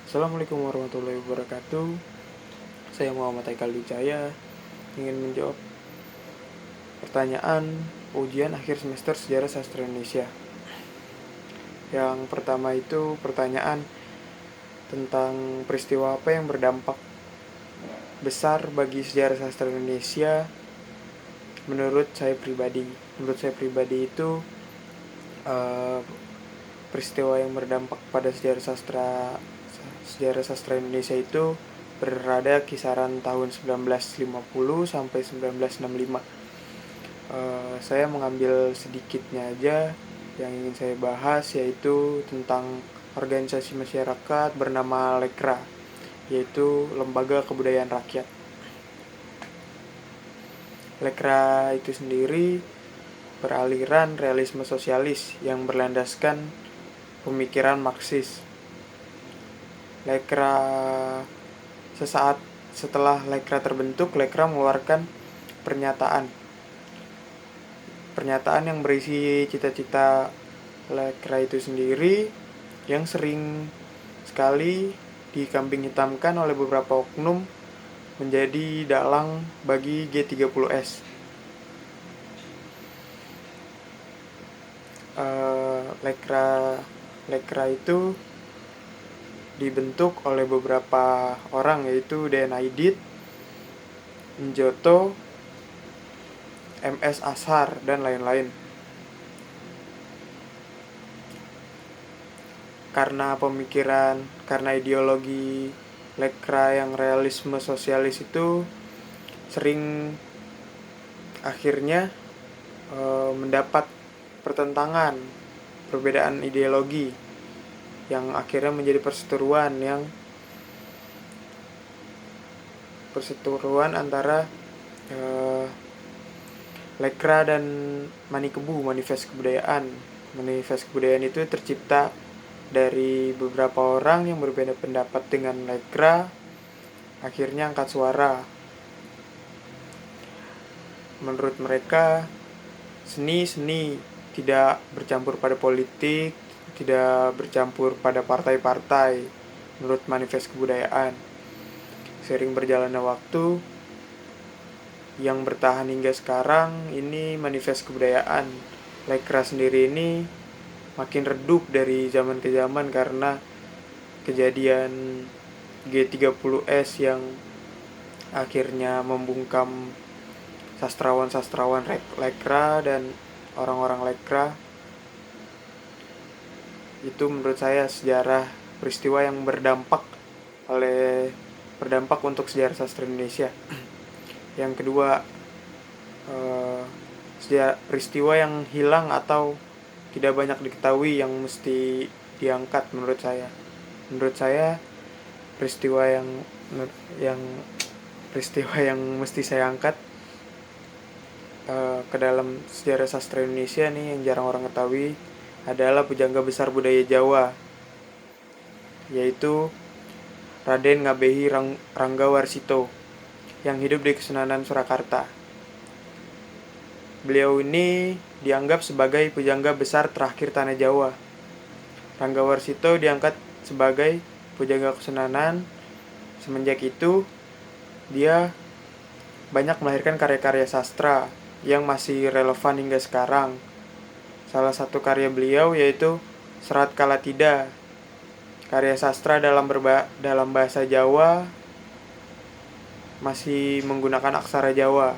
Assalamualaikum warahmatullahi wabarakatuh. Saya Muhammad Haikal Wijaya ingin menjawab pertanyaan ujian akhir semester Sejarah Sastra Indonesia. Yang pertama itu pertanyaan tentang peristiwa apa yang berdampak besar bagi sejarah sastra Indonesia menurut saya pribadi. Menurut saya pribadi itu peristiwa yang berdampak pada sejarah sastra Indonesia itu berada kisaran tahun 1950 sampai 1965. Saya mengambil sedikitnya aja yang ingin saya bahas, yaitu tentang organisasi masyarakat bernama Lekra, yaitu Lembaga Kebudayaan Rakyat. Lekra itu sendiri beraliran realisme sosialis yang berlandaskan pemikiran Marxis. Lekra sesaat setelah Lekra terbentuk, Lekra mengeluarkan pernyataan yang berisi cita-cita Lekra itu sendiri yang sering sekali dikambing hitamkan oleh beberapa oknum menjadi dalang bagi G30S. Lekra itu dibentuk oleh beberapa orang, yaitu D.N. Aidit, Njoto, M.S. Ashar, dan lain-lain. Karena ideologi Lekra yang realisme sosialis itu sering akhirnya mendapat pertentangan, perbedaan ideologi yang akhirnya menjadi perseteruan antara Lekra dan Manikebu, Manifest Kebudayaan. Manifest Kebudayaan itu tercipta dari beberapa orang yang berbeda pendapat dengan Lekra, akhirnya angkat suara. Menurut mereka, seni tidak bercampur pada politik, tidak bercampur pada partai-partai. Menurut Manifest Kebudayaan, sering berjalannya waktu, yang bertahan hingga sekarang ini Manifest Kebudayaan. Lekra sendiri ini makin redup dari zaman ke zaman karena kejadian G30S yang akhirnya membungkam sastrawan Lekra dan orang-orang Lekra. Itu menurut saya peristiwa yang berdampak untuk sejarah sastra Indonesia. Yang kedua, peristiwa yang hilang atau tidak banyak diketahui yang mesti diangkat menurut saya. Menurut saya peristiwa yang mesti saya angkat ke dalam sejarah sastra Indonesia nih yang jarang orang ketahui adalah pujangga besar budaya Jawa, yaitu Raden Ngabehi Ranggawarsito yang hidup di Kesunanan Surakarta. Beliau ini dianggap sebagai pujangga besar terakhir tanah Jawa. Ranggawarsito diangkat sebagai pujangga Kesunanan. Semenjak itu, dia banyak melahirkan karya-karya sastra yang masih relevan hingga sekarang. Salah satu karya beliau yaitu Serat Kalatida, karya sastra dalam bahasa Jawa masih menggunakan aksara Jawa.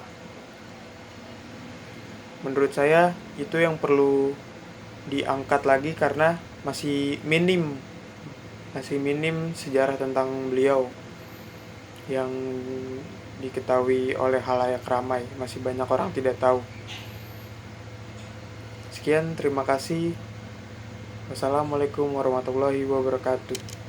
Menurut saya itu yang perlu diangkat lagi karena masih minim sejarah tentang beliau yang diketahui oleh khalayak ramai. Masih banyak orang tidak tahu. Sekian, terima kasih. Wassalamualaikum warahmatullahi wabarakatuh.